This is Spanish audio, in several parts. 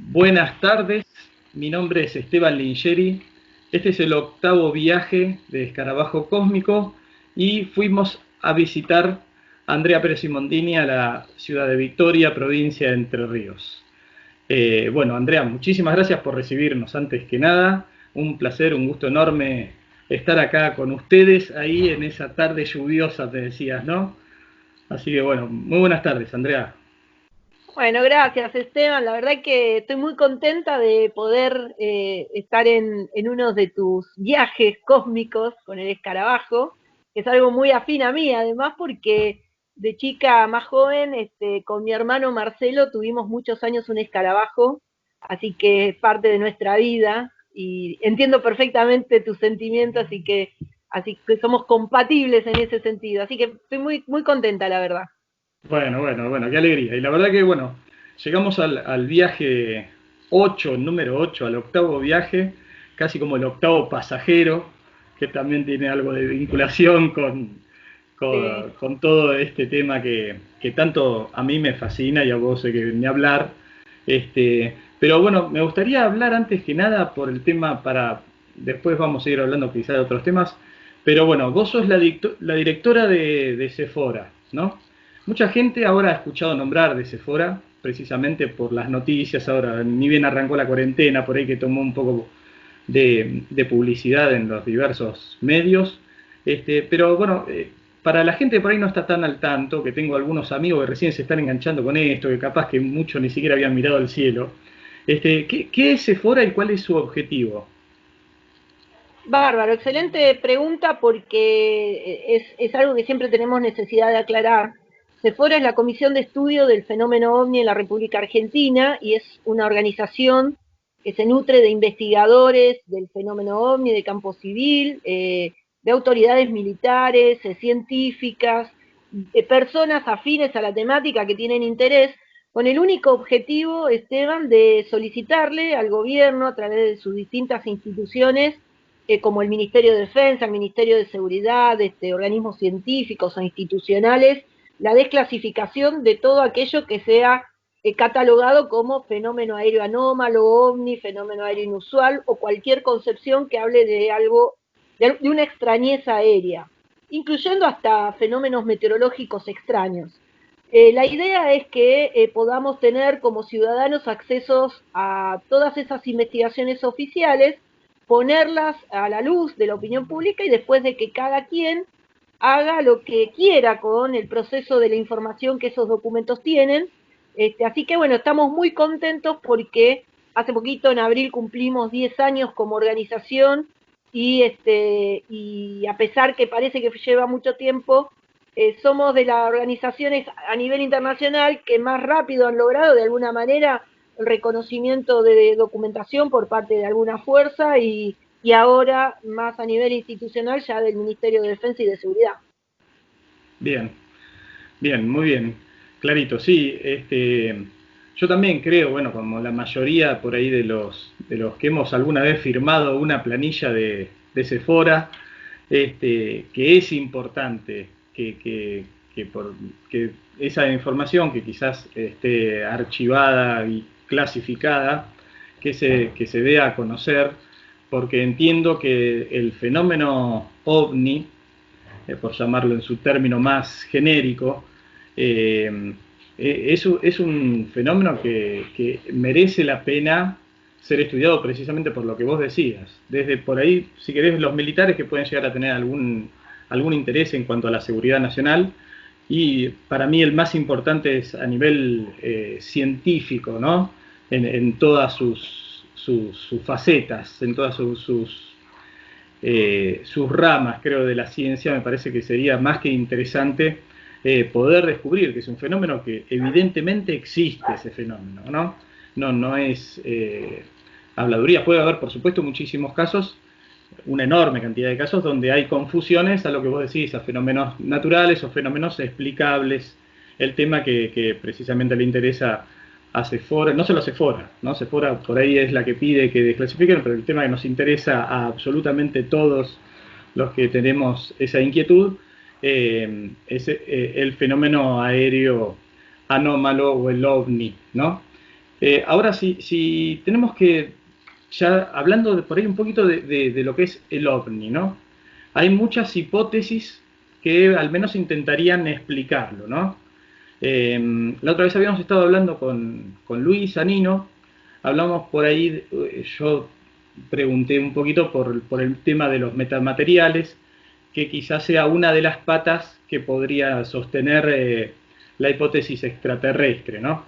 Buenas tardes, mi nombre es Esteban Lingeri. Este es el octavo viaje de Escarabajo Cósmico y fuimos a visitar a Andrea Pérez Simondini a la ciudad de Victoria, provincia de Entre Ríos. Bueno, Andrea, muchísimas gracias por recibirnos antes que nada. Un placer, un gusto enorme estar acá con ustedes ahí en esa tarde lluviosa, te decías, ¿no? Así que bueno, muy buenas tardes, Andrea. Bueno, gracias Esteban. La verdad que estoy muy contenta de poder estar en uno de tus viajes cósmicos con el escarabajo, que es algo muy afín a mí, además porque de chica más joven, con mi hermano Marcelo tuvimos muchos años un escarabajo, así que es parte de nuestra vida y entiendo perfectamente tus sentimientos, así que somos compatibles en ese sentido. Así que estoy muy contenta, la verdad. Bueno, qué alegría. Y la verdad que, bueno, llegamos al viaje 8, número 8, al octavo viaje, casi como el octavo pasajero, que también tiene algo de vinculación Sí. con todo este tema que tanto a mí me fascina y a vos sé que ni hablar. Pero bueno, me gustaría hablar antes que nada por el tema para, después vamos a ir hablando quizá de otros temas, pero bueno, vos sos la directora de Sephora, ¿no? Mucha gente ahora ha escuchado nombrar de Sephora, precisamente por las noticias, ahora ni bien arrancó la cuarentena, por ahí que tomó un poco de publicidad en los diversos medios. Pero bueno, para la gente por ahí no está tan al tanto, que tengo algunos amigos que recién se están enganchando con esto, que capaz que muchos ni siquiera habían mirado al cielo. ¿Qué es Sephora y cuál es su objetivo? Bárbaro, excelente pregunta porque es algo que siempre tenemos necesidad de aclarar. Sephora es la Comisión de Estudio del Fenómeno OVNI en la República Argentina y es una organización que se nutre de investigadores del fenómeno OVNI, de campo civil, de autoridades militares, científicas, personas afines a la temática que tienen interés, con el único objetivo, Esteban, de solicitarle al gobierno a través de sus distintas instituciones como el Ministerio de Defensa, el Ministerio de Seguridad, organismos científicos o institucionales, la desclasificación de todo aquello que sea catalogado como fenómeno aéreo anómalo, ovni, fenómeno aéreo inusual o cualquier concepción que hable de algo, de una extrañeza aérea, incluyendo hasta fenómenos meteorológicos extraños. La idea es que podamos tener como ciudadanos accesos a todas esas investigaciones oficiales, ponerlas a la luz de la opinión pública y después de que cada quien haga lo que quiera con el proceso de la información que esos documentos tienen. Así que bueno, estamos muy contentos porque hace poquito, en abril, cumplimos 10 años como organización y a pesar que parece que lleva mucho tiempo, somos de las organizaciones a nivel internacional que más rápido han logrado de alguna manera el reconocimiento de documentación por parte de alguna fuerza y ahora más a nivel institucional ya del Ministerio de Defensa y de Seguridad. Bien, bien, muy bien. Clarito, sí. Yo también creo, bueno, como la mayoría por ahí de los que hemos alguna vez firmado una planilla de Sephora, que es importante que esa información que quizás esté archivada y clasificada, que se dé a conocer, porque entiendo que el fenómeno ovni, por llamarlo en su término más genérico, eh, es un fenómeno que merece la pena ser estudiado precisamente por lo que vos decías. Desde por ahí, si querés, los militares que pueden llegar a tener algún interés en cuanto a la seguridad nacional, y para mí el más importante es a nivel científico, ¿no? En todas sus facetas, en todas sus ramas, creo, de la ciencia, me parece que sería más que interesante poder descubrir que es un fenómeno que evidentemente existe ese fenómeno, ¿no? No es habladuría, puede haber por supuesto muchísimos casos, una enorme cantidad de casos donde hay confusiones a lo que vos decís, a fenómenos naturales o fenómenos explicables. El tema que precisamente le interesa a Sephora, no solo a Sephora, ¿no? Sephora por ahí es la que pide que desclasifiquen, pero el tema que nos interesa a absolutamente todos los que tenemos esa inquietud es el fenómeno aéreo anómalo o el ovni, ¿no? Ahora, si tenemos que, ya hablando por ahí un poquito de lo que es el ovni, ¿no? Hay muchas hipótesis que al menos intentarían explicarlo, ¿no? La otra vez habíamos estado hablando con Luis Anino, hablamos por ahí, yo pregunté un poquito por el tema de los metamateriales, que quizás sea una de las patas que podría sostener la hipótesis extraterrestre, ¿no?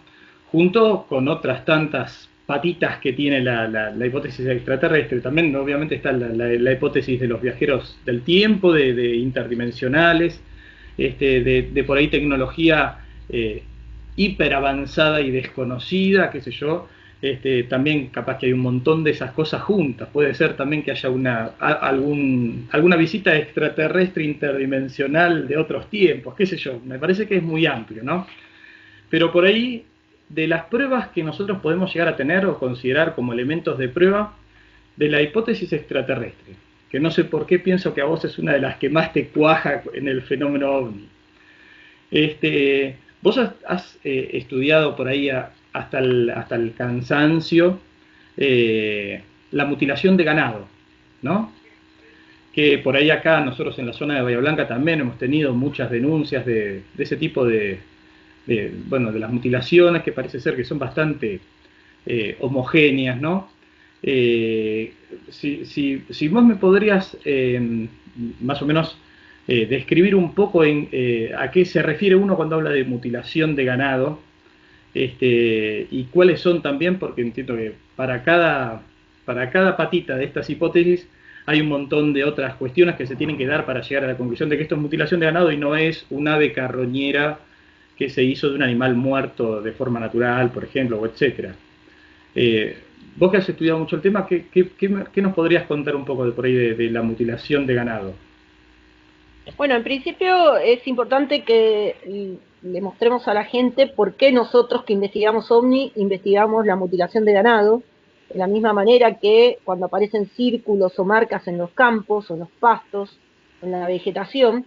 Junto con otras tantas patitas que tiene la hipótesis extraterrestre. También obviamente está la hipótesis de los viajeros del tiempo, de interdimensionales, de por ahí tecnología hiper avanzada y desconocida, qué sé yo. También capaz que hay un montón de esas cosas juntas. Puede ser también que haya alguna visita extraterrestre interdimensional de otros tiempos, qué sé yo. Me parece que es muy amplio, ¿no? Pero por ahí, de las pruebas que nosotros podemos llegar a tener o considerar como elementos de prueba de la hipótesis extraterrestre, que no sé por qué pienso que a vos es una de las que más te cuaja en el fenómeno ovni. Vos has estudiado por ahí hasta el cansancio la mutilación de ganado, ¿no? Que por ahí acá nosotros en la zona de Bahía Blanca también hemos tenido muchas denuncias de ese tipo bueno, de las mutilaciones, que parece ser que son bastante homogéneas, ¿no? Si vos me podrías más o menos describir un poco a qué se refiere uno cuando habla de mutilación de ganado, y cuáles son también, porque entiendo que para cada patita de estas hipótesis hay un montón de otras cuestiones que se tienen que dar para llegar a la conclusión de que esto es mutilación de ganado y no es un ave carroñera que se hizo de un animal muerto de forma natural, por ejemplo, o etcétera. Eh, Vos que has estudiado mucho el tema, ¿qué nos podrías contar un poco de por ahí de la mutilación de ganado? Bueno, en principio es importante que le mostremos a la gente por qué nosotros que investigamos OVNI investigamos la mutilación de ganado, de la misma manera que cuando aparecen círculos o marcas en los campos o en los pastos, en la vegetación,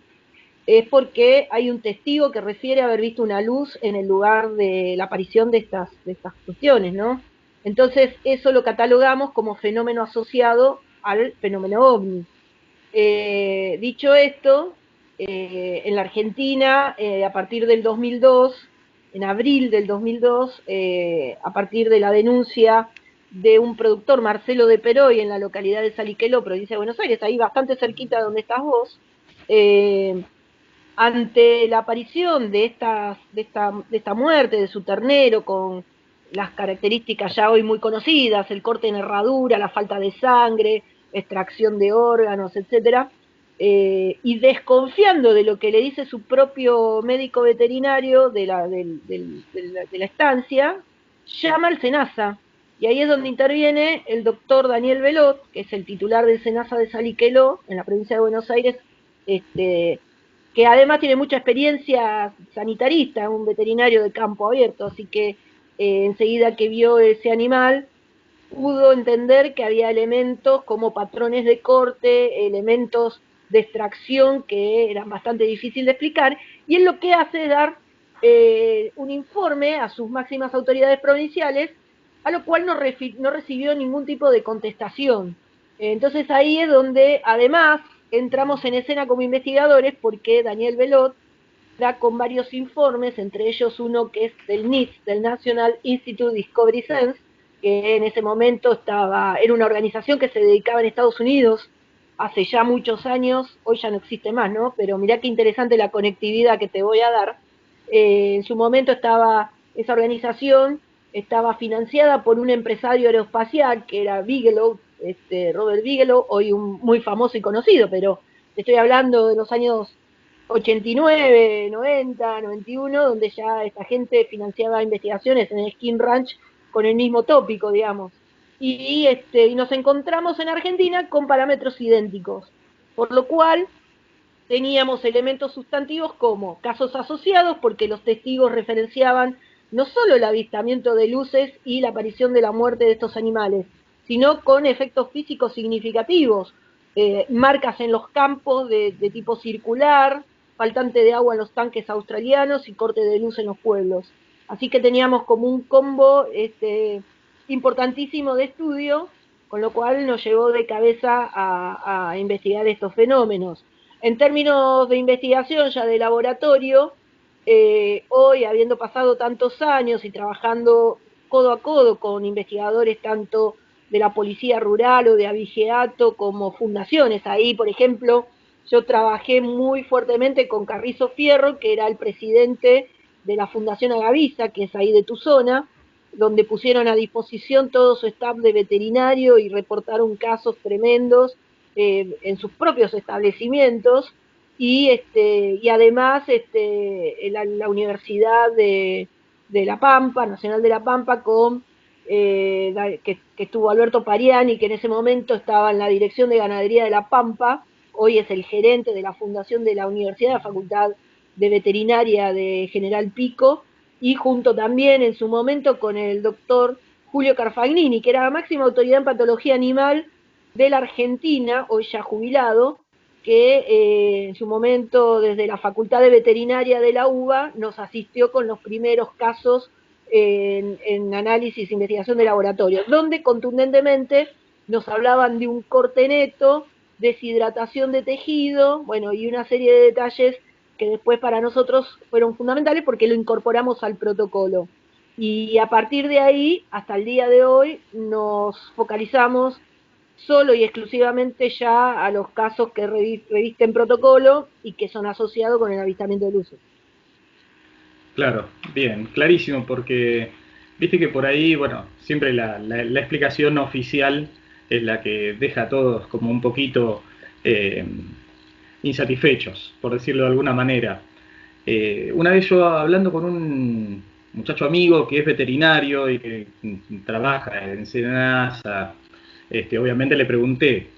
es porque hay un testigo que refiere haber visto una luz en el lugar de la aparición de estas cuestiones, ¿no? Entonces, eso lo catalogamos como fenómeno asociado al fenómeno OVNI. Dicho esto, en la Argentina, a partir del 2002, en abril del 2002, a partir de la denuncia de un productor, Marcelo de Peroy, en la localidad de Saliqueló, provincia de Buenos Aires, ahí bastante cerquita de donde estás vos, ante la aparición de esta muerte de su ternero con las características ya hoy muy conocidas, el corte en herradura, la falta de sangre, extracción de órganos, etcétera, y desconfiando de lo que le dice su propio médico veterinario de la estancia, llama al SENASA. Y ahí es donde interviene el doctor Daniel Velot, que es el titular del SENASA de Saliqueló, en la provincia de Buenos Aires, que además tiene mucha experiencia sanitarista, un veterinario de campo abierto, así que enseguida que vio ese animal, pudo entender que había elementos como patrones de corte, elementos de extracción que eran bastante difíciles de explicar, y él lo que hace es dar un informe a sus máximas autoridades provinciales, a lo cual no recibió ningún tipo de contestación. Entonces ahí es donde además entramos en escena como investigadores porque Daniel Velot da con varios informes, entre ellos uno que es del NIST, del National Institute Discovery Sense, que en ese momento era una organización que se dedicaba en Estados Unidos hace ya muchos años, hoy ya no existe más, ¿no? Pero mirá qué interesante la conectividad que te voy a dar. En su momento esa organización estaba financiada por un empresario aeroespacial que era Bigelow, Robert Bigelow, hoy muy famoso y conocido, pero te estoy hablando de los años 89, 90, 91, donde ya esta gente financiaba investigaciones en el Skin Ranch con el mismo tópico, digamos. Y nos encontramos en Argentina con parámetros idénticos, por lo cual teníamos elementos sustantivos como casos asociados, porque los testigos referenciaban no solo el avistamiento de luces y la aparición de la muerte de estos animales, sino con efectos físicos significativos, marcas en los campos de tipo circular, faltante de agua en los tanques australianos y corte de luz en los pueblos. Así que teníamos como un combo importantísimo de estudio, con lo cual nos llevó de cabeza a investigar estos fenómenos. En términos de investigación ya de laboratorio, hoy, habiendo pasado tantos años y trabajando codo a codo con investigadores tanto de la Policía Rural o de Abigeato como fundaciones, ahí, por ejemplo, yo trabajé muy fuertemente con Carrizo Fierro, que era el presidente de la Fundación Agavisa, que es ahí de tu zona, donde pusieron a disposición todo su staff de veterinario y reportaron casos tremendos en sus propios establecimientos, y además la Universidad de La Pampa, Nacional de La Pampa, que estuvo Alberto Pariani, que en ese momento estaba en la Dirección de Ganadería de La Pampa, hoy es el gerente de la fundación de la Universidad, de la Facultad de Veterinaria de General Pico, y junto también en su momento con el doctor Julio Carfagnini, que era la máxima autoridad en patología animal de la Argentina, hoy ya jubilado, que en su momento desde la Facultad de Veterinaria de la UBA nos asistió con los primeros casos en análisis e investigación de laboratorio, donde contundentemente nos hablaban de un corte neto, deshidratación de tejido, bueno, y una serie de detalles que después para nosotros fueron fundamentales porque lo incorporamos al protocolo. Y a partir de ahí, hasta el día de hoy, nos focalizamos solo y exclusivamente ya a los casos que revisten protocolo y que son asociados con el avistamiento del uso. Claro, bien, clarísimo, porque viste que por ahí, bueno, siempre la explicación oficial es la que deja a todos como un poquito eh, insatisfechos, por decirlo de alguna manera. Una vez yo hablando con un muchacho amigo que es veterinario y que trabaja en Senasa, obviamente le pregunté,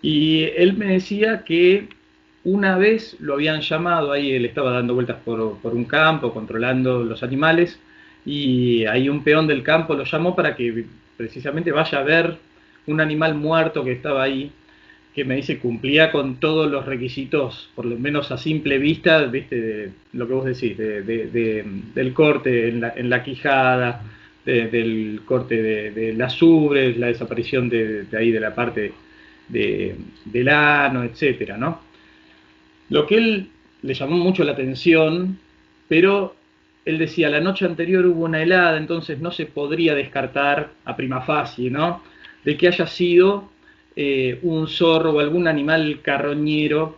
y él me decía que una vez lo habían llamado, ahí él estaba dando vueltas por un campo, controlando los animales, y ahí un peón del campo lo llamó para que precisamente vaya a ver un animal muerto que estaba ahí, que me dice cumplía con todos los requisitos, por lo menos a simple vista, viste, de lo que vos decís, del corte en la quijada, del corte de las ubres, la desaparición de ahí de la parte del ano, etcétera, ¿no? Lo que él le llamó mucho la atención, pero él decía, la noche anterior hubo una helada, entonces no se podría descartar a prima facie, ¿no? De que haya sido un zorro o algún animal carroñero,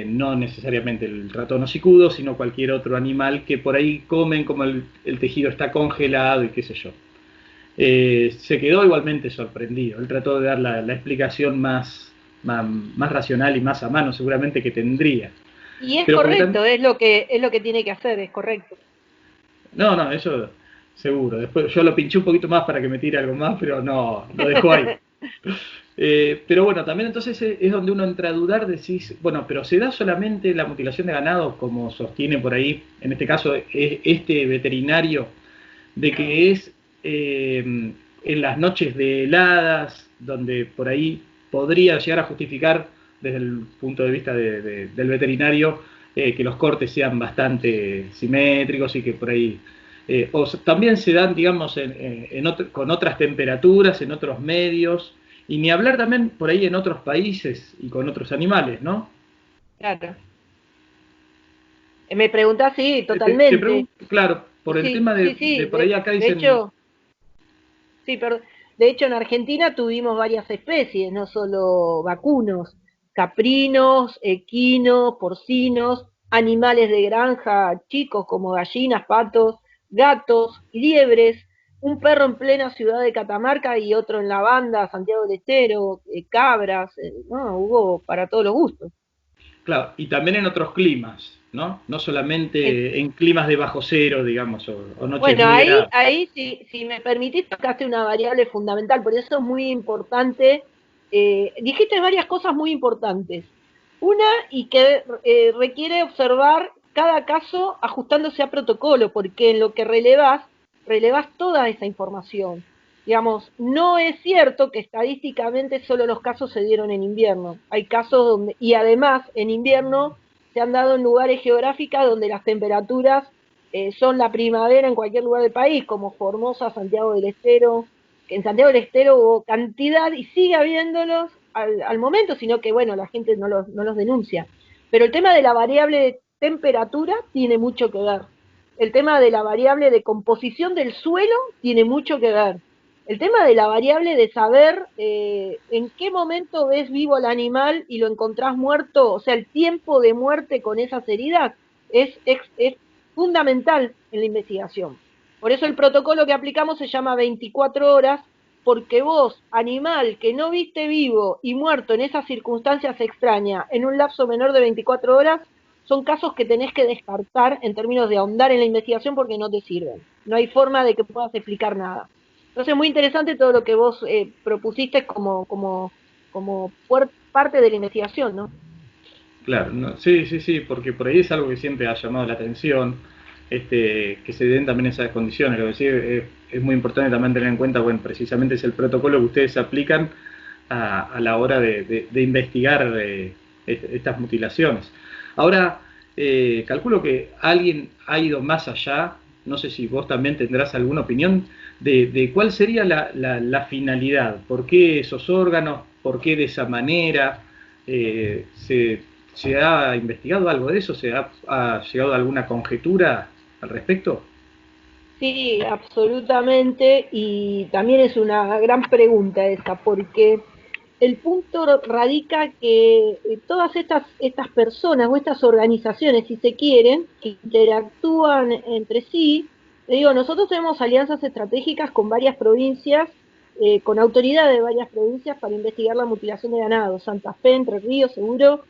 no necesariamente el ratón hocicudo, sino cualquier otro animal que por ahí comen como el tejido está congelado y qué sé yo. Se quedó igualmente sorprendido. Él trató de dar la explicación más racional y más a mano seguramente que tendría. Y es Pero correcto, es lo que tiene que hacer, es correcto. no, eso seguro. Después yo lo pinché un poquito más para que me tire algo más, pero no, lo dejó ahí. Pero bueno, también entonces es donde uno entra a dudar, decís, bueno, pero ¿se da solamente la mutilación de ganado, como sostiene por ahí, en este caso, este veterinario, de que es en las noches de heladas, donde por ahí podría llegar a justificar, desde el punto de vista del veterinario, que los cortes sean bastante simétricos y que por ahí también se dan, digamos, con otras temperaturas, en otros medios, y ni hablar también por ahí en otros países y con otros animales, ¿no? Claro. Me preguntás, sí, Te totalmente. pregunto, claro, por el Sí, tema sí, de sí. por ahí acá De dicen, hecho, sí, perdón. De hecho, en Argentina tuvimos varias especies, no solo vacunos, caprinos, equinos, porcinos, animales de granja chicos como gallinas, patos, gatos, liebres, un perro en plena ciudad de Catamarca y otro en la banda, Santiago del Estero, cabras, no, hubo para todos los gustos. claro, y también en otros climas, ¿no? No En- solamente en climas de bajo cero, digamos, o noches Bueno, muy ahí, heladas. ahí si me permitís, tocaste una variable fundamental, por eso es muy importante. Dijiste varias cosas muy importantes. Una, y que requiere observar cada caso ajustándose a protocolo, porque en lo que relevás toda esa información. Digamos, no es cierto que estadísticamente solo los casos se dieron en invierno. Hay casos y además en invierno se han dado en lugares geográficos donde las temperaturas son la primavera en cualquier lugar del país, como Formosa, Santiago del Estero, que en Santiago del Estero hubo cantidad y sigue habiéndolos al momento, sino que bueno, la gente no los denuncia. Pero el tema de la variable de temperatura tiene mucho que ver. El tema de la variable de composición del suelo tiene mucho que ver. El tema de la variable de saber en qué momento ves vivo al animal y lo encontrás muerto, o sea, el tiempo de muerte con esas heridas, es fundamental en la investigación. Por eso el protocolo que aplicamos se llama 24 horas, porque vos, animal que no viste vivo y muerto en esas circunstancias extrañas, en un lapso menor de 24 horas, son casos que tenés que descartar en términos de ahondar en la investigación porque no te sirven. No hay forma de que puedas explicar nada. Entonces, muy interesante todo lo que vos propusiste como parte de la investigación, ¿no? Claro, no, sí, sí, sí, porque por ahí es algo que siempre ha llamado la atención, que se den también esas condiciones. Lo que sí es muy importante también tener en cuenta, bueno, precisamente es el protocolo que ustedes aplican a la hora de investigar estas mutilaciones. Ahora, calculo que alguien ha ido más allá, no sé si vos también tendrás alguna opinión de cuál sería la finalidad, por qué esos órganos, por qué de esa manera. ¿Se ha investigado algo de eso? ¿Ha llegado a alguna conjetura al respecto? Sí, absolutamente, y también es una gran pregunta esa, porque el punto radica que todas estas personas o estas organizaciones, si se quieren, que interactúan entre sí, te digo, nosotros tenemos alianzas estratégicas con varias provincias, con autoridades de varias provincias para investigar la mutilación de ganado, Santa Fe, Entre Ríos, seguro,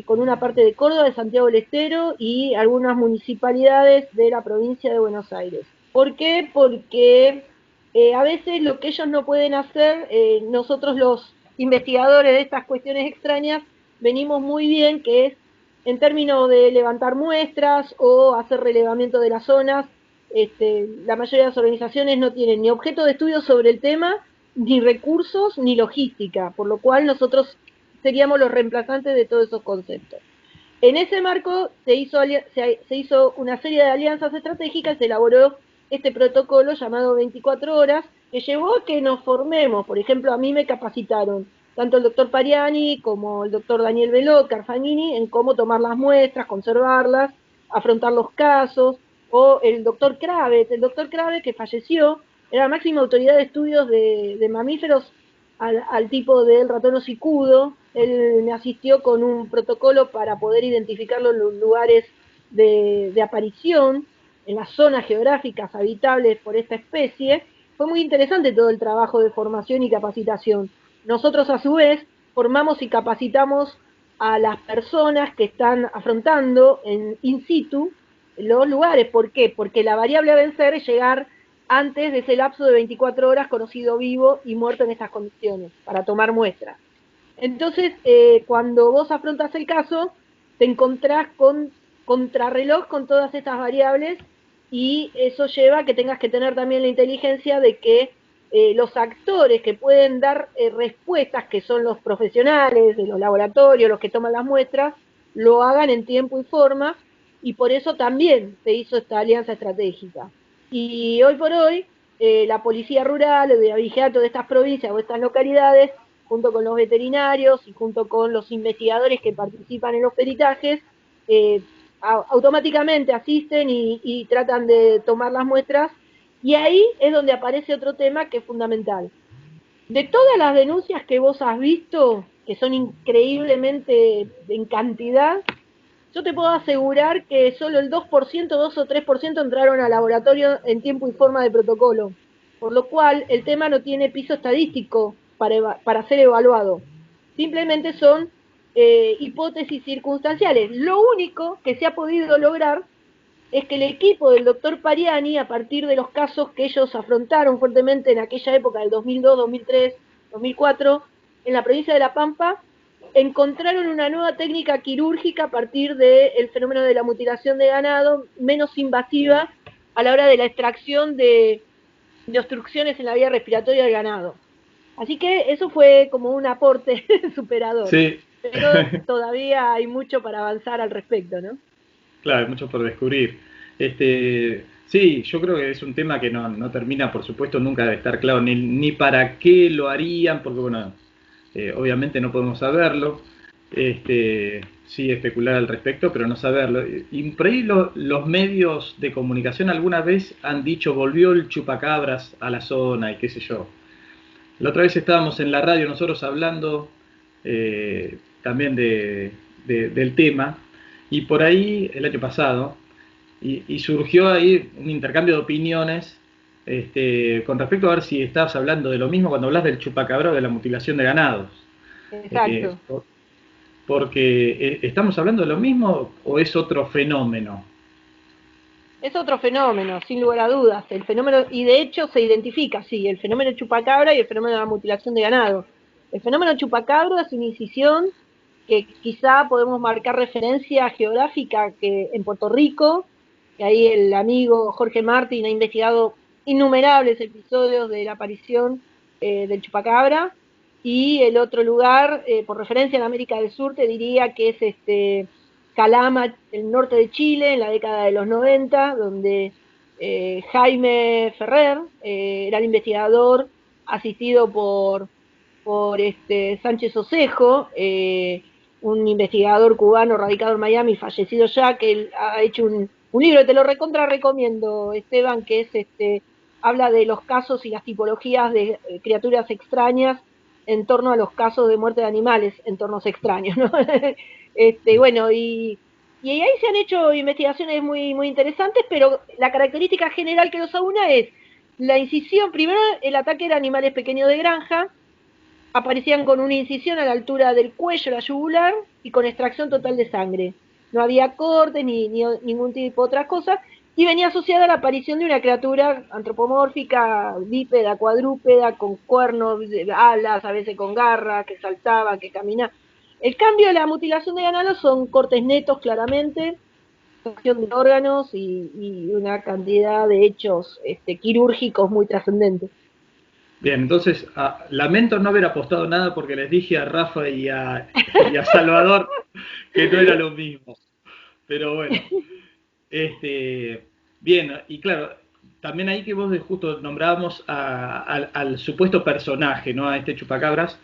con una parte de Córdoba, de Santiago del Estero y algunas municipalidades de la provincia de Buenos Aires. ¿Por qué? Porque a veces lo que ellos no pueden hacer, nosotros los investigadores de estas cuestiones extrañas venimos muy bien, que es en términos de levantar muestras o hacer relevamiento de las zonas. La mayoría de las organizaciones no tienen ni objeto de estudio sobre el tema, ni recursos, ni logística, por lo cual nosotros seríamos los reemplazantes de todos esos conceptos. En ese marco se hizo una serie de alianzas estratégicas, se elaboró este protocolo llamado 24 horas, que llevó a que nos formemos. Por ejemplo, a mí me capacitaron tanto el doctor Pariani como el doctor Daniel Veló, Carfagnini, en cómo tomar las muestras, conservarlas, afrontar los casos, o el doctor Kravet que falleció, era la máxima autoridad de estudios de mamíferos al tipo del ratón hocicudo. Él me asistió con un protocolo para poder identificar los lugares de aparición en las zonas geográficas habitables por esta especie. Fue muy interesante todo el trabajo de formación y capacitación. Nosotros a su vez formamos y capacitamos a las personas que están afrontando en in situ los lugares. ¿Por qué? Porque la variable a vencer es llegar antes de ese lapso de 24 horas conocido vivo y muerto en estas condiciones, para tomar muestras. Entonces, cuando vos afrontas el caso, te encontrás con contrarreloj con todas estas variables y eso lleva a que tengas que tener también la inteligencia de que los actores que pueden dar respuestas, que son los profesionales de los laboratorios, los que toman las muestras, lo hagan en tiempo y forma, y por eso también se hizo esta alianza estratégica. Y hoy por hoy, la policía rural, el vigilato de estas provincias o estas localidades, junto con los veterinarios y junto con los investigadores que participan en los peritajes, automáticamente asisten y tratan de tomar las muestras, y ahí es donde aparece otro tema que es fundamental. De todas las denuncias que vos has visto, que son increíblemente en cantidad, yo te puedo asegurar que solo el 2%, 2 o 3% entraron al laboratorio en tiempo y forma de protocolo, por lo cual el tema no tiene piso estadístico para ser evaluado. Simplemente son hipótesis circunstanciales. Lo único que se ha podido lograr es que el equipo del doctor Pariani, a partir de los casos que ellos afrontaron fuertemente en aquella época del 2002, 2003, 2004, en la provincia de La Pampa, encontraron una nueva técnica quirúrgica a partir del fenómeno de la mutilación de ganado, menos invasiva a la hora de la extracción de obstrucciones en la vía respiratoria del ganado. Así que eso fue como un aporte superador. Sí, Pero todavía hay mucho para avanzar al respecto, ¿no? claro, hay mucho por descubrir. Sí, yo creo que es un tema que no termina, por supuesto, nunca de estar claro ni para qué lo harían, porque bueno, obviamente no podemos saberlo. Sí especular al respecto, pero no saberlo. Y por ahí los medios de comunicación alguna vez han dicho volvió el chupacabras a la zona y qué sé yo. La otra vez estábamos en la radio nosotros hablando también del tema y por ahí el año pasado y surgió ahí un intercambio de opiniones con respecto a ver si estabas hablando de lo mismo cuando hablas del chupacabra o de la mutilación de ganados. Eh, Exacto. Porque ¿estamos hablando de lo mismo o es otro fenómeno? Es otro fenómeno, sin lugar a dudas. El fenómeno, y de hecho se identifica, sí, el fenómeno chupacabra y el fenómeno de la mutilación de ganado. El fenómeno chupacabra es una incisión que quizá podemos marcar referencia geográfica que en Puerto Rico, que ahí el amigo Jorge Martín ha investigado innumerables episodios de la aparición del chupacabra, y el otro lugar, por referencia en América del Sur, te diría que es Calama, el norte de Chile, en la década de los 90, donde Jaime Ferrer era el investigador asistido por Sánchez Osejo, un investigador cubano radicado en Miami, fallecido ya, que él ha hecho un libro, te lo recontra recomiendo, Esteban, que es habla de los casos y las tipologías de criaturas extrañas en torno a los casos de muerte de animales, entornos extraños, ¿no? Bueno, y ahí se han hecho investigaciones muy interesantes, pero la característica general que los aúna es la incisión, primero el ataque era animales pequeños de granja, aparecían con una incisión a la altura del cuello, la yugular, y con extracción total de sangre. No había cortes ni ningún tipo de otra cosa, y venía asociada a la aparición de una criatura antropomórfica, bípeda, cuadrúpeda, con cuernos, alas, a veces con garras, que saltaba, que caminaba. El cambio de la mutilación de ganado son cortes netos, claramente, extracción de órganos y una cantidad de hechos quirúrgicos muy trascendentes. Bien, entonces lamento no haber apostado nada porque les dije a Rafa y a Salvador que no era lo mismo. Pero bueno, este, bien, y claro, también ahí que vos justo nombrábamos al supuesto personaje, ¿no? A este chupacabras.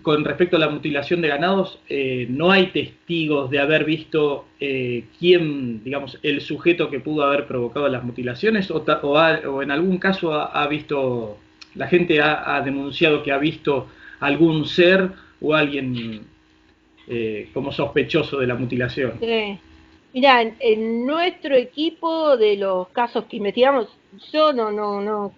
Con respecto a la mutilación de ganados, no hay testigos de haber visto quién, digamos, el sujeto que pudo haber provocado las mutilaciones, o en algún caso ha visto, la gente ha denunciado que ha visto algún ser o alguien como sospechoso de la mutilación. Sí. Mirá, en nuestro equipo de los casos que investigamos, yo no.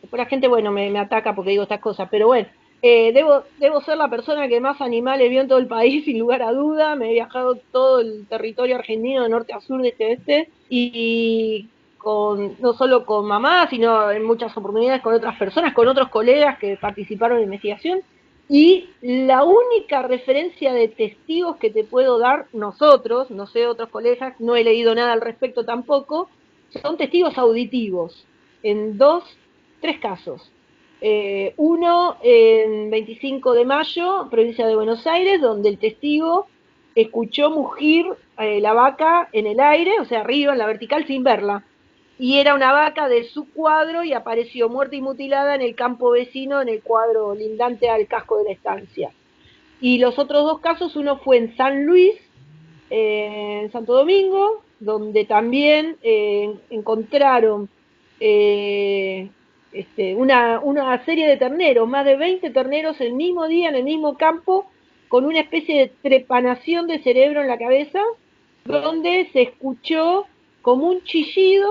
Después la gente, bueno, me ataca porque digo estas cosas, pero bueno, debo ser la persona que más animales vio en todo el país, sin lugar a duda. Me he viajado todo el territorio argentino, de norte a sur, de este a oeste, y no solo con mamá, sino en muchas oportunidades con otras personas, con otros colegas que participaron en la investigación. Y la única referencia de testigos que te puedo dar nosotros, no sé otros colegas, no he leído nada al respecto tampoco, son testigos auditivos en tres casos. Uno en 25 de mayo, provincia de Buenos Aires, donde el testigo escuchó mugir la vaca en el aire, o sea, arriba, en la vertical, sin verla. Y era una vaca de su cuadro y apareció muerta y mutilada en el campo vecino, en el cuadro lindante al casco de la estancia. Y los otros dos casos, uno fue en San Luis, en Santo Domingo, donde también encontraron eh, una serie de terneros, más de 20 terneros el mismo día, en el mismo campo, con una especie de trepanación de cerebro en la cabeza, donde se escuchó como un chillido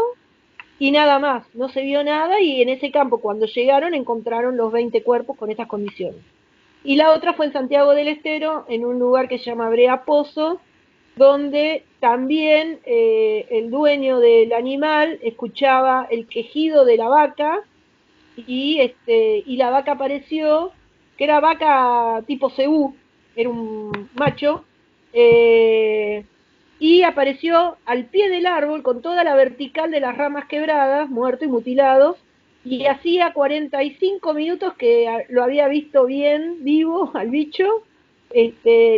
y nada más, no se vio nada, y en ese campo cuando llegaron encontraron los 20 cuerpos con estas condiciones. Y la otra fue en Santiago del Estero, en un lugar que se llama Brea Pozo, donde también el dueño del animal escuchaba el quejido de la vaca y la vaca apareció, que era vaca tipo cebú, era un macho, eh, y apareció al pie del árbol con toda la vertical de las ramas quebradas, muerto y mutilado, y hacía 45 minutos que lo había visto bien vivo al bicho,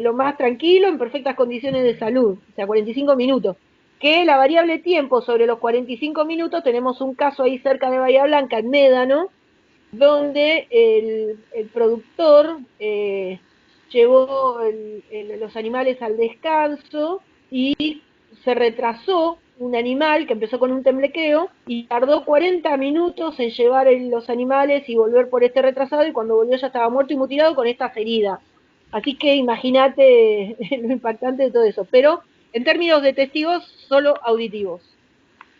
lo más tranquilo, en perfectas condiciones de salud, o sea, 45 minutos. que la variable tiempo sobre los 45 minutos, tenemos un caso ahí cerca de Bahía Blanca, en Médano, donde el productor llevó los animales al descanso y se retrasó un animal que empezó con un temblequeo y tardó 40 minutos en llevar los animales y volver por este retrasado, y cuando volvió ya estaba muerto y mutilado con estas heridas. Así que imagínate lo impactante de todo eso. Pero en términos de testigos, solo auditivos.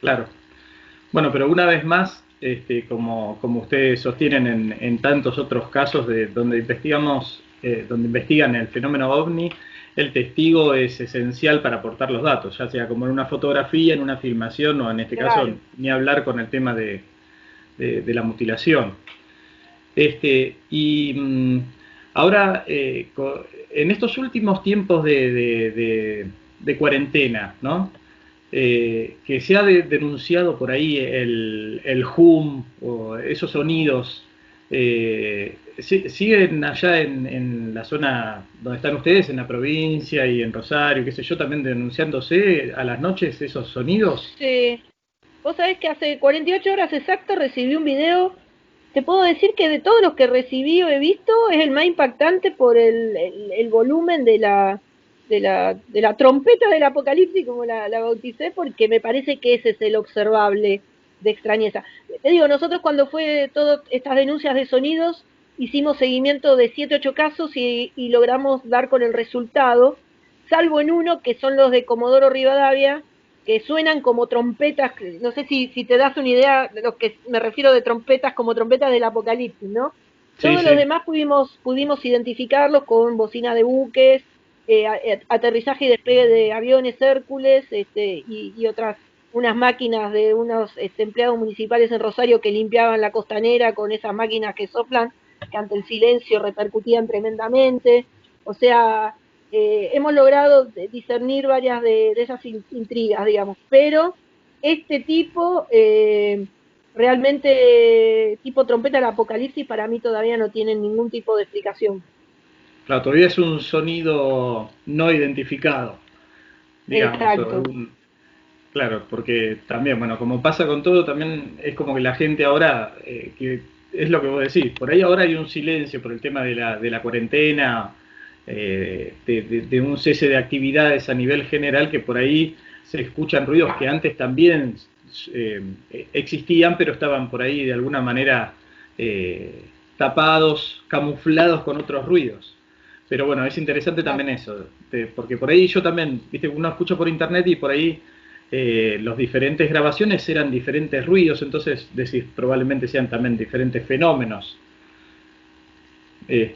Claro. Bueno, pero una vez más, como ustedes sostienen en tantos otros casos de donde donde investigan el fenómeno OVNI, el testigo es esencial para aportar los datos, ya sea como en una fotografía, en una filmación o en este caso ni hablar con el tema de la mutilación. Ahora, en estos últimos tiempos de cuarentena, ¿no? Que se ha denunciado por ahí el hum o esos sonidos, siguen allá en la zona donde están ustedes, en la provincia y en Rosario, qué sé yo, también denunciándose a las noches esos sonidos. Sí. Vos sabés que hace 48 horas exactas recibí un video. Te puedo decir que de todos los que recibí o he visto, es el más impactante por el volumen de la trompeta del apocalipsis, como la bauticé, porque me parece que ese es el observable de extrañeza. Te digo, nosotros cuando fue todas estas denuncias de sonidos, hicimos seguimiento de 7, 8 casos y logramos dar con el resultado, salvo en uno que son los de Comodoro Rivadavia, que suenan como trompetas. No sé si te das una idea de lo que me refiero de trompetas, como trompetas del apocalipsis, ¿no? Sí, Todos sí. los demás pudimos identificarlos con bocina de buques, aterrizaje y despegue de aviones Hércules, y otras, unas máquinas de unos empleados municipales en Rosario que limpiaban la costanera con esas máquinas que soplan, que ante el silencio repercutían tremendamente. O sea, hemos logrado discernir varias de esas intrigas, digamos, pero este tipo, realmente, tipo trompeta del apocalipsis, para mí todavía no tienen ningún tipo de explicación. Claro, todavía es un sonido no identificado, digamos. Exacto. Claro, porque también, bueno, como pasa con todo, también es como que la gente ahora, que es lo que vos decís, por ahí ahora hay un silencio por el tema de la cuarentena, de un cese de actividades a nivel general, que por ahí se escuchan ruidos que antes también eh, existían, pero estaban por ahí de alguna manera tapados, camuflados con otros ruidos. Pero bueno, es interesante también eso, porque por ahí yo también, viste, uno escucha por internet y por ahí los diferentes grabaciones eran diferentes ruidos, entonces decís, probablemente sean también diferentes fenómenos. Eh,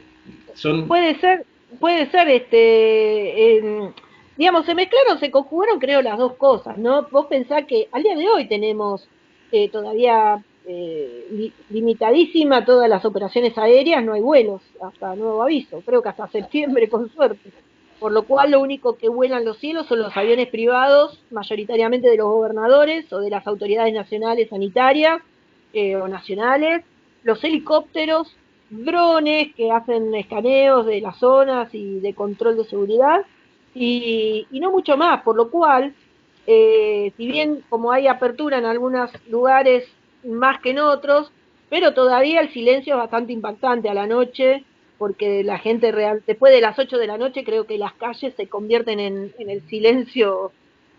son, Puede ser, puede ser, digamos, se mezclaron, se conjugaron, creo, las dos cosas, ¿no? Vos pensás que al día de hoy tenemos todavía limitadísima todas las operaciones aéreas, no hay vuelos, hasta nuevo aviso, creo que hasta septiembre, con suerte. Por lo cual lo único que vuelan los cielos son los aviones privados, mayoritariamente de los gobernadores o de las autoridades nacionales sanitarias, o nacionales, los helicópteros, drones que hacen escaneos de las zonas y de control de seguridad, y no mucho más, por lo cual, si bien como hay apertura en algunos lugares más que en otros, pero todavía el silencio es bastante impactante a la noche, porque la gente real, después de las 8 de la noche, creo que las calles se convierten en el silencio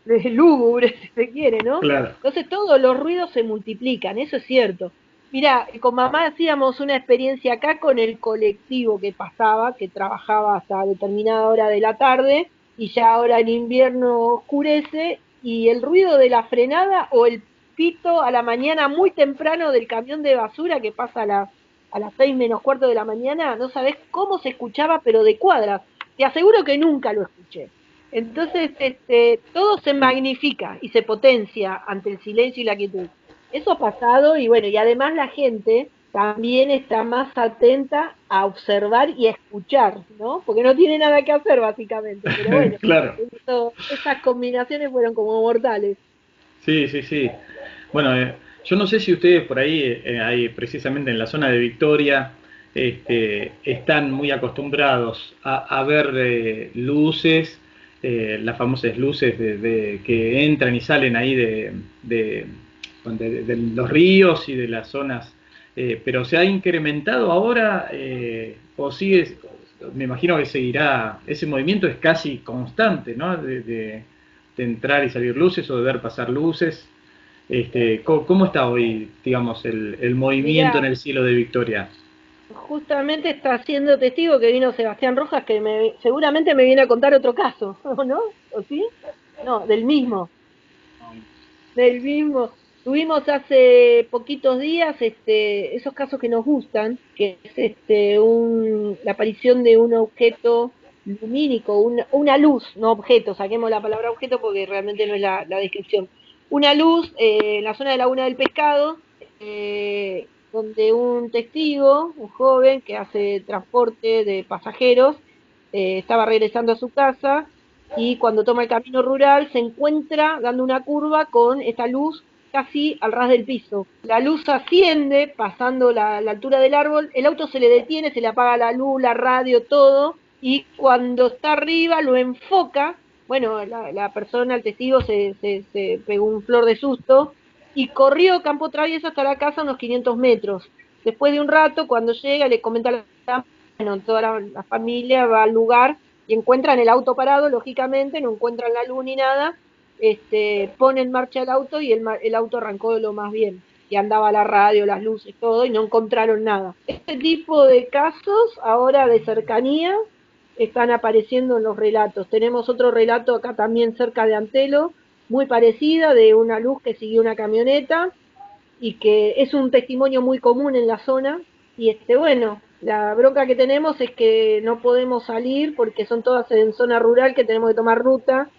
lúgubre, si se quiere, ¿no? claro, Entonces todos los ruidos se multiplican, eso es cierto. Mira, con mamá hacíamos una experiencia acá con el colectivo que pasaba, que trabajaba hasta determinada hora de la tarde, y ya ahora en invierno oscurece, y el ruido de la frenada o el pito a la mañana muy temprano del camión de basura que pasa a las 6 menos cuarto de la mañana, no sabés cómo se escuchaba, pero de cuadras. Te aseguro que nunca lo escuché. Entonces, todo se magnifica y se potencia ante el silencio y la quietud. Eso ha pasado, y bueno, y además la gente también está más atenta a observar y a escuchar, ¿no? Porque no tiene nada que hacer básicamente, pero bueno, claro, esas combinaciones fueron como mortales. sí, sí, sí. Bueno, yo no sé si ustedes por ahí, ahí precisamente en la zona de Victoria, están muy acostumbrados a ver luces las famosas luces que entran y salen ahí de los ríos y de las zonas, pero ¿se ha incrementado ahora o sigue? Me imagino que seguirá, ese movimiento es casi constante, ¿no? De entrar y salir luces o de ver pasar luces. ¿Cómo está hoy, digamos, el movimiento en Mirá, el cielo de Victoria? justamente está siendo testigo que vino Sebastián Rojas, que seguramente me viene a contar otro caso, ¿o no? ¿O sí? No, del mismo. Tuvimos hace poquitos días esos casos que nos gustan, que es la aparición de un objeto lumínico, una luz, no objeto, saquemos la palabra objeto porque realmente no es la descripción. Una luz en la zona de Laguna del Pescado, donde un testigo, un joven que hace transporte de pasajeros, estaba regresando a su casa y cuando toma el camino rural se encuentra dando una curva con esta luz casi al ras del piso. La luz asciende pasando la altura del árbol, el auto se le detiene, se le apaga la luz, la radio, todo, y cuando está arriba lo enfoca, bueno, la persona, el testigo se pegó un flor de susto y corrió campo traviesa hasta la casa unos 500 metros. Después de un rato, cuando llega, le comenta a la, bueno, toda la familia va al lugar y encuentran el auto parado, lógicamente, no encuentran la luz ni nada, pone en marcha el auto y el auto arrancó de lo más bien. Y andaba la radio, las luces, todo, y no encontraron nada. Este tipo de casos, ahora de cercanía, están apareciendo en los relatos. Tenemos otro relato acá también cerca de Antelo, muy parecida, de una luz que siguió una camioneta, y que es un testimonio muy común en la zona. Y bueno, la bronca que tenemos es que no podemos salir porque son todas en zona rural que tenemos que tomar ruta.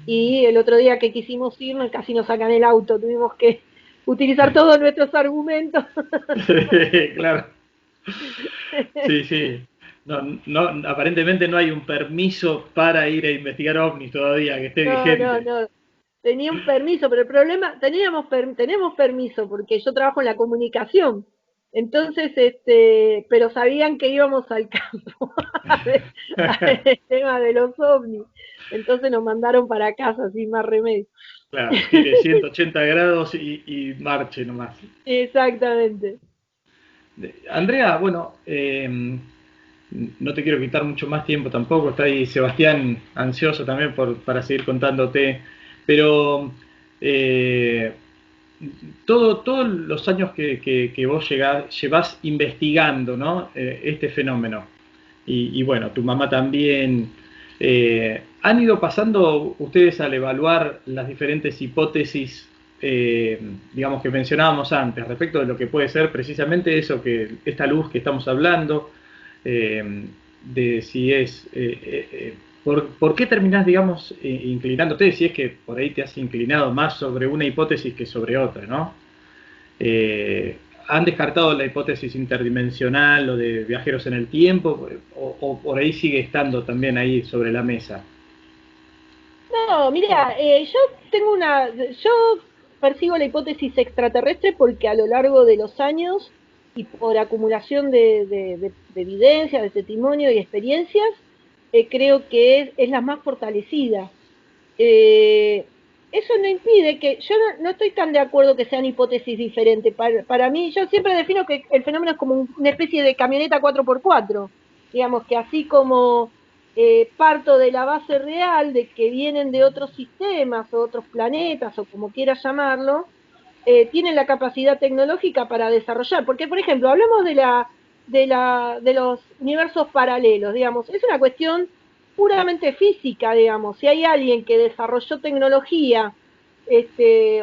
Y el otro día que quisimos ir, casi nos sacan el auto, tuvimos que utilizar todos nuestros argumentos. Claro, sí, sí. No, no, aparentemente no hay un permiso para ir a investigar ovnis todavía que esté No, no, vigente. no. Tenía un permiso, pero el problema, tenemos permiso porque yo trabajo en la comunicación. Entonces, pero sabían que íbamos al campo a ver el tema de los ovnis. Entonces nos mandaron para casa sin más remedio. Claro, gire 180 grados y marche nomás. Exactamente. Andrea, bueno, no te quiero quitar mucho más tiempo tampoco, está ahí Sebastián ansioso también para seguir contándote, pero eh, todos los años que vos llevás investigando, ¿no? Este fenómeno, y bueno, tu mamá también, ¿han ido pasando ustedes al evaluar las diferentes hipótesis, digamos, que mencionábamos antes, respecto de lo que puede ser precisamente eso, que esta luz que estamos hablando, de si es... ¿por qué terminás, digamos, inclinándote? Si es que por ahí te has inclinado más sobre una hipótesis que sobre otra, ¿no? ¿Han descartado la hipótesis interdimensional o de viajeros en el tiempo? ¿O por ahí sigue estando también ahí sobre la mesa? No, mira, yo persigo la hipótesis extraterrestre porque a lo largo de los años y por acumulación de evidencias, de testimonio y experiencias, creo que es la más fortalecida. Eh, Eso no impide que, yo no estoy tan de acuerdo que sean hipótesis diferentes. Para mí, yo siempre defino que el fenómeno es como una especie de camioneta 4x4. Digamos que así como parto de la base real de que vienen de otros sistemas o otros planetas o como quieras llamarlo, tienen la capacidad tecnológica para desarrollar. Porque, por ejemplo, hablamos de los universos paralelos, digamos, es una cuestión puramente física, digamos. Si hay alguien que desarrolló tecnología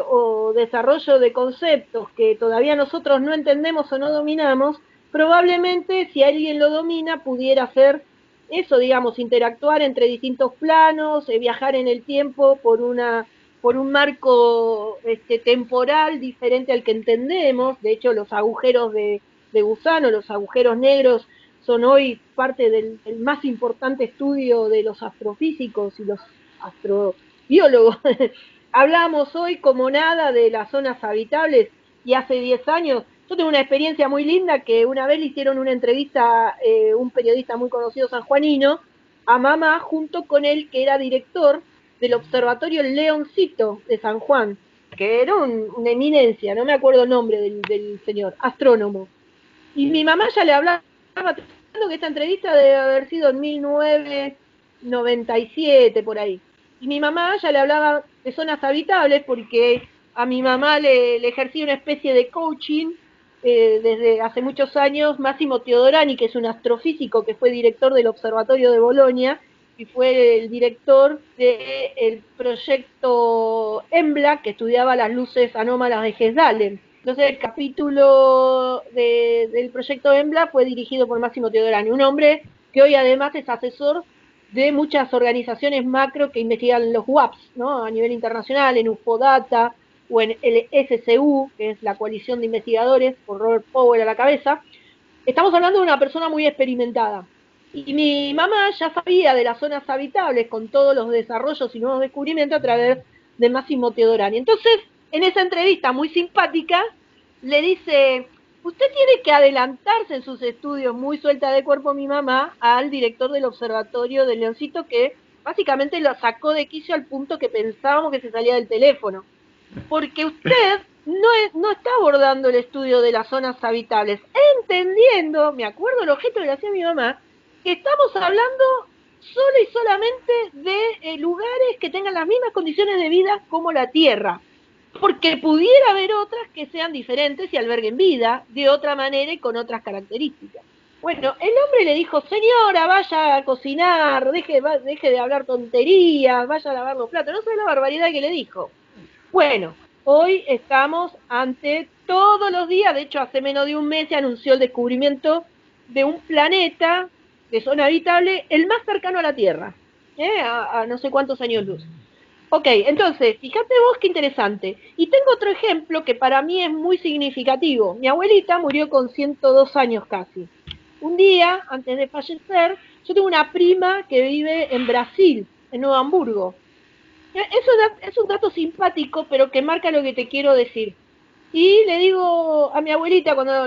o desarrollo de conceptos que todavía nosotros no entendemos o no dominamos, probablemente si alguien lo domina pudiera hacer eso, digamos, interactuar entre distintos planos, viajar en el tiempo por un marco temporal diferente al que entendemos. De hecho, los agujeros de gusano, los agujeros negros, son hoy parte del más importante estudio de los astrofísicos y los astrobiólogos. Hablamos hoy como nada de las zonas habitables y hace 10 años, yo tengo una experiencia muy linda que una vez le hicieron una entrevista un periodista muy conocido sanjuanino a mamá junto con él, que era director del Observatorio Leoncito de San Juan, que era una eminencia, no me acuerdo el nombre del señor, astrónomo. Y mi mamá ya le hablaba, que esta entrevista debe haber sido en 1997, por ahí. Y mi mamá ya le hablaba de zonas habitables porque a mi mamá le ejercía una especie de coaching desde hace muchos años Massimo Teodorani, que es un astrofísico que fue director del Observatorio de Bolonia y fue el director del proyecto EMBLA, que estudiaba las luces anómalas de Gesdalen. Entonces el capítulo del proyecto EMBLA fue dirigido por Massimo Teodorani, un hombre que hoy además es asesor de muchas organizaciones macro que investigan los WAPs, ¿no? A nivel internacional, en UFODATA o en el SCU, que es la coalición de investigadores, con Robert Powell a la cabeza. Estamos hablando de una persona muy experimentada. Y mi mamá ya sabía de las zonas habitables con todos los desarrollos y nuevos descubrimientos a través de Massimo Teodorani. Entonces, en esa entrevista muy simpática, le dice, usted tiene que adelantarse en sus estudios, muy suelta de cuerpo mi mamá, al director del observatorio de Leoncito, que básicamente lo sacó de quicio al punto que pensábamos que se salía del teléfono. Porque usted no está abordando el estudio de las zonas habitables, entendiendo, me acuerdo el objeto que le hacía mi mamá, que estamos hablando solo y solamente de lugares que tengan las mismas condiciones de vida como la Tierra, porque pudiera haber otras que sean diferentes y alberguen vida de otra manera y con otras características. Bueno, el hombre le dijo, señora, vaya a cocinar, deje de hablar tonterías, vaya a lavar los platos. No sé la barbaridad que le dijo. Bueno, hoy estamos ante todos los días, de hecho hace menos de un mes se anunció el descubrimiento de un planeta de zona habitable, el más cercano a la Tierra, a no sé cuántos años luz. Ok, entonces, fíjate vos qué interesante. Y tengo otro ejemplo que para mí es muy significativo. Mi abuelita murió con 102 años casi. Un día, antes de fallecer, yo tengo una prima que vive en Brasil, en Nuevo Hamburgo. Es un dato simpático, pero que marca lo que te quiero decir. Y le digo a mi abuelita, cuando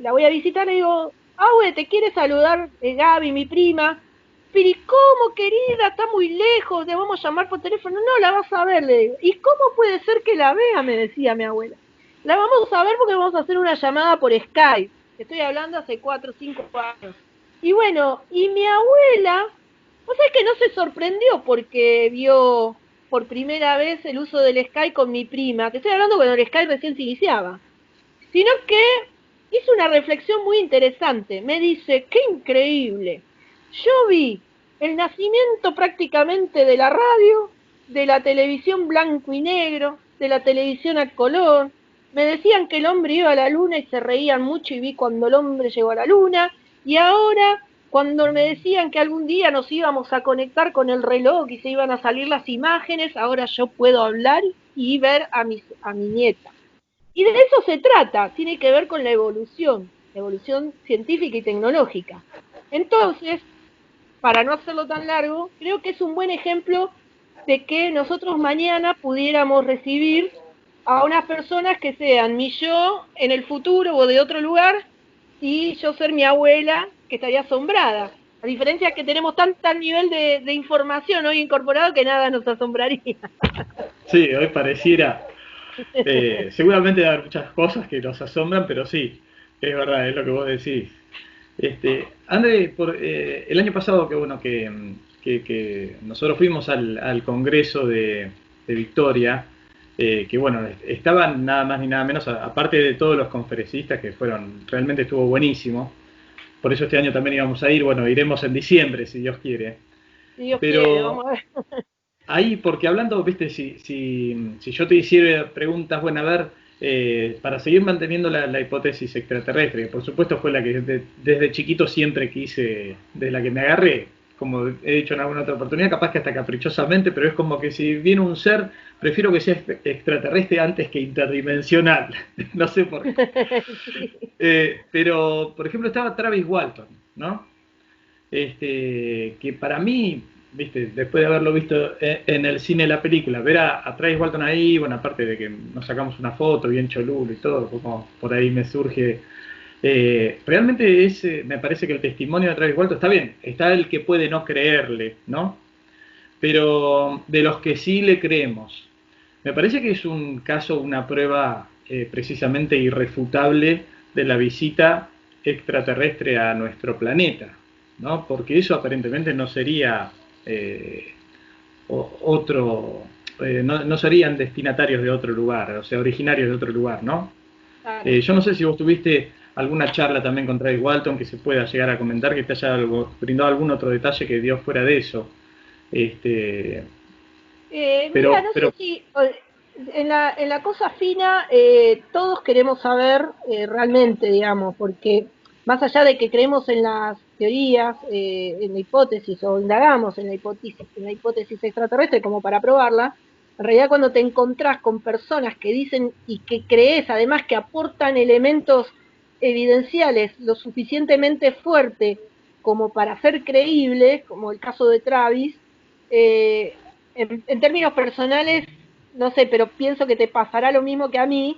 la voy a visitar, le digo, abue, ¿te quiere saludar Gaby, mi prima? Pero ¿y cómo, querida? Está muy lejos, le vamos a llamar por teléfono. No, la vas a ver, le digo. ¿Y cómo puede ser que la vea? Me decía mi abuela. La vamos a ver porque vamos a hacer una llamada por Skype. Estoy hablando hace 4 o 5 años. Y bueno, y mi abuela, o sea, es que no se sorprendió porque vio por primera vez el uso del Skype con mi prima. Te estoy hablando cuando el Skype recién se iniciaba. Sino que hizo una reflexión muy interesante. Me dice, qué increíble. Yo vi el nacimiento prácticamente de la radio, de la televisión blanco y negro, de la televisión a color. Me decían que el hombre iba a la luna y se reían mucho y vi cuando el hombre llegó a la luna. Y ahora, cuando me decían que algún día nos íbamos a conectar con el reloj y se iban a salir las imágenes, ahora yo puedo hablar y ver a mi nieta. Y de eso se trata, tiene que ver con la evolución científica y tecnológica. Entonces, para no hacerlo tan largo, creo que es un buen ejemplo de que nosotros mañana pudiéramos recibir a unas personas que sean mi yo en el futuro o de otro lugar y yo ser mi abuela, que estaría asombrada. A diferencia que tenemos tal nivel de información hoy incorporado que nada nos asombraría. Sí, hoy pareciera. Seguramente va a haber muchas cosas que nos asombran, pero sí, es verdad, es lo que vos decís. André, el año pasado que nosotros fuimos al Congreso de Victoria, que bueno, estaban nada más ni nada menos, aparte de todos los conferencistas que realmente estuvo buenísimo. Por eso este año también íbamos a ir, bueno, iremos en diciembre, si Dios quiere. Si Dios quiere, vamos a ver. Ahí, porque hablando, viste, si yo te hiciera preguntas, bueno, a ver, para seguir manteniendo la hipótesis extraterrestre, que por supuesto fue la que desde chiquito siempre quise, de la que me agarré, como he dicho en alguna otra oportunidad, capaz que hasta caprichosamente, pero es como que si viene un ser, prefiero que sea extraterrestre antes que interdimensional, no sé por qué. Pero, por ejemplo, estaba Travis Walton, ¿no? Que para mí, viste, después de haberlo visto en el cine la película, ver a Travis Walton ahí, bueno, aparte de que nos sacamos una foto bien cholulo y todo, como por ahí me surge Realmente me parece que el testimonio de Travis Walton está bien, está el que puede no creerle, ¿no? Pero de los que sí le creemos, me parece que es un caso, una prueba precisamente irrefutable de la visita extraterrestre a nuestro planeta, ¿no? Porque eso aparentemente no sería otro, no serían destinatarios de otro lugar, o sea, originarios de otro lugar, ¿no? Claro. Yo no sé si vos tuviste alguna charla también con Travis Walton que se pueda llegar a comentar, que te haya brindado algún otro detalle que dio fuera de eso. Este, Mira, pero, no sé pero si en la cosa fina todos queremos saber realmente, digamos, porque más allá de que creemos en las teorías, en la hipótesis o indagamos en la hipótesis extraterrestre como para probarla, en realidad cuando te encontrás con personas que dicen y que crees además que aportan elementos evidenciales lo suficientemente fuerte como para ser creíbles, como el caso de Travis, eh, en términos personales, no sé, pero pienso que te pasará lo mismo que a mí,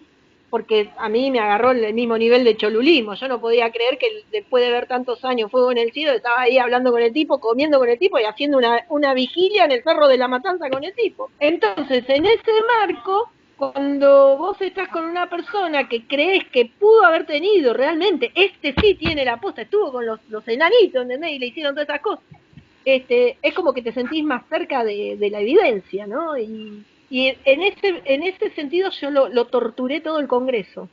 porque a mí me agarró el mismo nivel de cholulismo. Yo no podía creer que después de ver tantos años Fuego en el Cielo, estaba ahí hablando con el tipo, comiendo con el tipo y haciendo una vigilia en el Cerro de la Matanza con el tipo. Entonces, en ese marco, cuando vos estás con una persona que crees que pudo haber tenido realmente, este sí tiene la posta, estuvo con los enanitos, ¿entendés? Y le hicieron todas esas cosas. Es como que te sentís más cerca de la evidencia, ¿no? Y en ese sentido yo lo torturé todo el Congreso.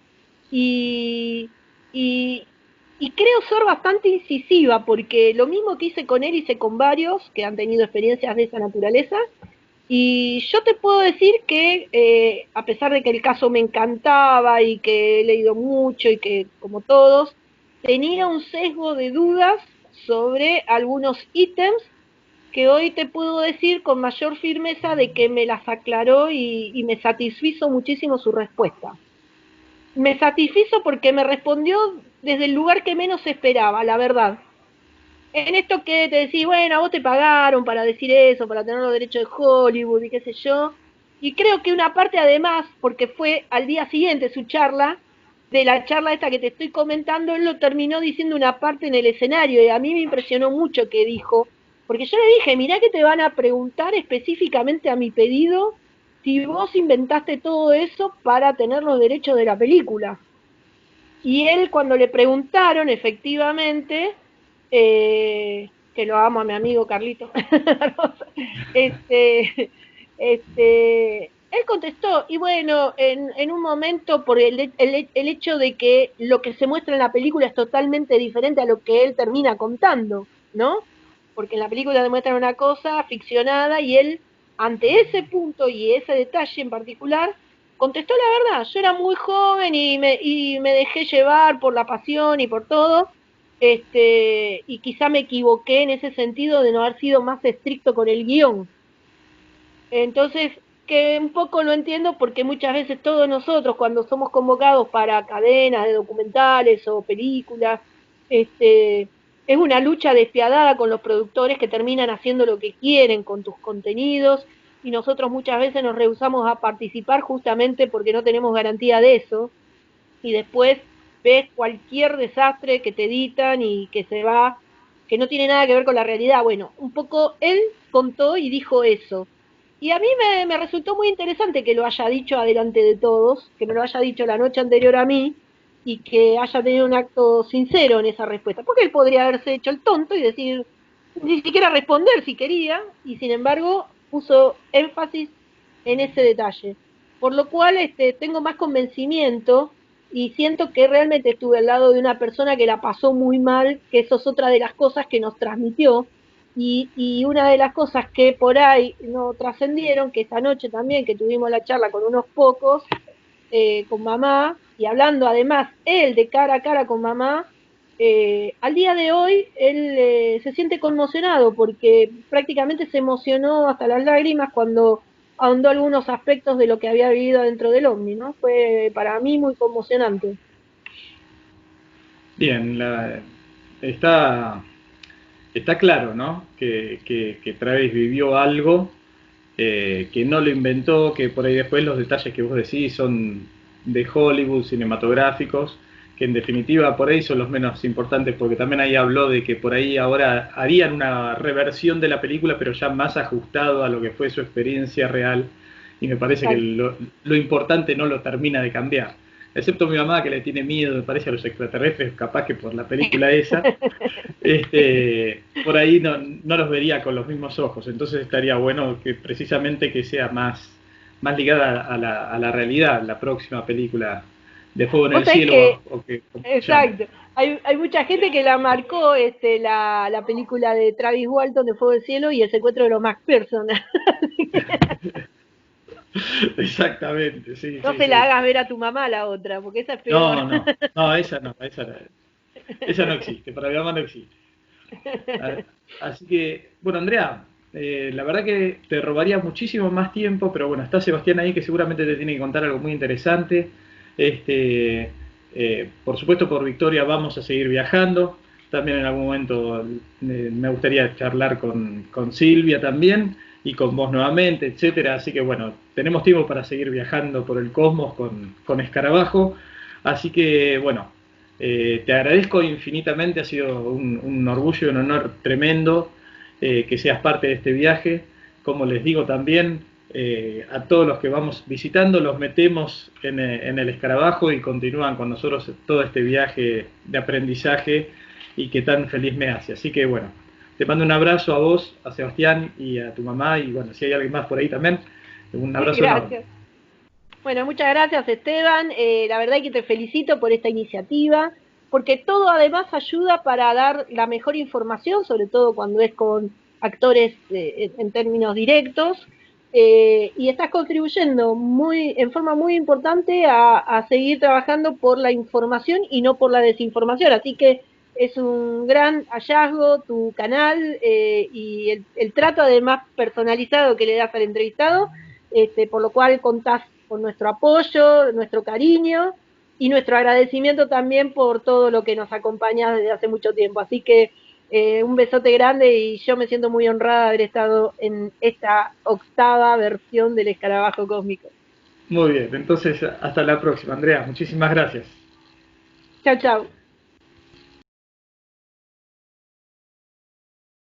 Y, y, y creo ser bastante incisiva, porque lo mismo que hice con él, hice con varios que han tenido experiencias de esa naturaleza. Y yo te puedo decir que, a pesar de que el caso me encantaba y que he leído mucho y que, como todos, tenía un sesgo de dudas sobre algunos ítems que hoy te puedo decir con mayor firmeza de que me las aclaró y me satisfizo muchísimo su respuesta. Me satisfizo porque me respondió desde el lugar que menos esperaba, la verdad. En esto que te decís, bueno, a vos te pagaron para decir eso, para tener los derechos de Hollywood y qué sé yo. Y creo que una parte además, porque fue al día siguiente su charla, de la charla esta que te estoy comentando, él lo terminó diciendo una parte en el escenario y a mí me impresionó mucho que dijo, porque yo le dije, mirá que te van a preguntar específicamente a mi pedido si vos inventaste todo eso para tener los derechos de la película. Y él cuando le preguntaron, efectivamente, que lo amo a mi amigo Carlito, este, él contestó, y bueno, en un momento, por el hecho de que lo que se muestra en la película es totalmente diferente a lo que él termina contando, ¿no? Porque en la película demuestran una cosa ficcionada y él, ante ese punto y ese detalle en particular, contestó la verdad. Yo era muy joven y me dejé llevar por la pasión y por todo, y quizá me equivoqué en ese sentido de no haber sido más estricto con el guión. Entonces, que un poco lo entiendo porque muchas veces todos nosotros cuando somos convocados para cadenas de documentales o películas, es una lucha despiadada con los productores que terminan haciendo lo que quieren con tus contenidos y nosotros muchas veces nos rehusamos a participar justamente porque no tenemos garantía de eso y después ves cualquier desastre que te editan y que se va, que no tiene nada que ver con la realidad. Bueno, un poco él contó y dijo eso. Y a mí me resultó muy interesante que lo haya dicho adelante de todos, que me lo haya dicho la noche anterior a mí y que haya tenido un acto sincero en esa respuesta. Porque él podría haberse hecho el tonto y decir, ni siquiera responder si quería, y sin embargo puso énfasis en ese detalle. Por lo cual tengo más convencimiento y siento que realmente estuve al lado de una persona que la pasó muy mal, que eso es otra de las cosas que nos transmitió, y una de las cosas que por ahí no trascendieron, que esta noche también que tuvimos la charla con unos pocos, con mamá, y hablando además él de cara a cara con mamá, al día de hoy él se siente conmocionado porque prácticamente se emocionó hasta las lágrimas cuando ahondó algunos aspectos de lo que había vivido dentro del OVNI, ¿no? Fue para mí muy conmocionante. bien, está, está claro, ¿no? Que Travis vivió algo, que no lo inventó, que por ahí después los detalles que vos decís son de Hollywood, cinematográficos, que en definitiva por ahí son los menos importantes, porque también ahí habló de que por ahí ahora harían una reversión de la película, pero ya más ajustado a lo que fue su experiencia real, y me parece que lo importante no lo termina de cambiar. Excepto mi mamá, que le tiene miedo, me parece, a los extraterrestres, capaz que por la película esa, por ahí no los vería con los mismos ojos. Entonces estaría bueno que precisamente que sea más ligada a la realidad, la próxima película de Fuego en el Cielo, o que exacto. Hay mucha gente que la marcó la película de Travis Walton de Fuego del Cielo y el secuestro de los McPherson. Exactamente, sí, No sí, se la sí. hagas ver a tu mamá la otra, porque esa es peor. No, esa no existe, para mi mamá no existe. Así que, bueno, Andrea, la verdad que te robaría muchísimo más tiempo, pero bueno, está Sebastián ahí que seguramente te tiene que contar algo muy interesante. Por supuesto, por Victoria vamos a seguir viajando. También en algún momento me gustaría charlar con Silvia también y con vos nuevamente, etcétera. Así que bueno, tenemos tiempo para seguir viajando por el cosmos con Escarabajo. Así que bueno, te agradezco infinitamente, ha sido un orgullo y un honor tremendo que seas parte de este viaje. Como les digo también, a todos los que vamos visitando los metemos en el escarabajo y continúan con nosotros todo este viaje de aprendizaje y que tan feliz me hace. Así que bueno, te mando un abrazo a vos, a Sebastián y a tu mamá, y bueno, si hay alguien más por ahí también, un abrazo enorme. Gracias. Bueno, muchas gracias Esteban. La verdad es que te felicito por esta iniciativa, porque todo además ayuda para dar la mejor información, sobre todo cuando es con actores en términos directos, y estás contribuyendo en forma muy importante a seguir trabajando por la información y no por la desinformación. Así que es un gran hallazgo tu canal y el trato además personalizado que le das al entrevistado, por lo cual contás con nuestro apoyo, nuestro cariño y nuestro agradecimiento también por todo lo que nos acompaña desde hace mucho tiempo. Así que un besote grande y yo me siento muy honrada de haber estado en esta 8ª versión del Escarabajo Cósmico. Muy bien, entonces hasta la próxima, Andrea. Muchísimas gracias. Chao, chao.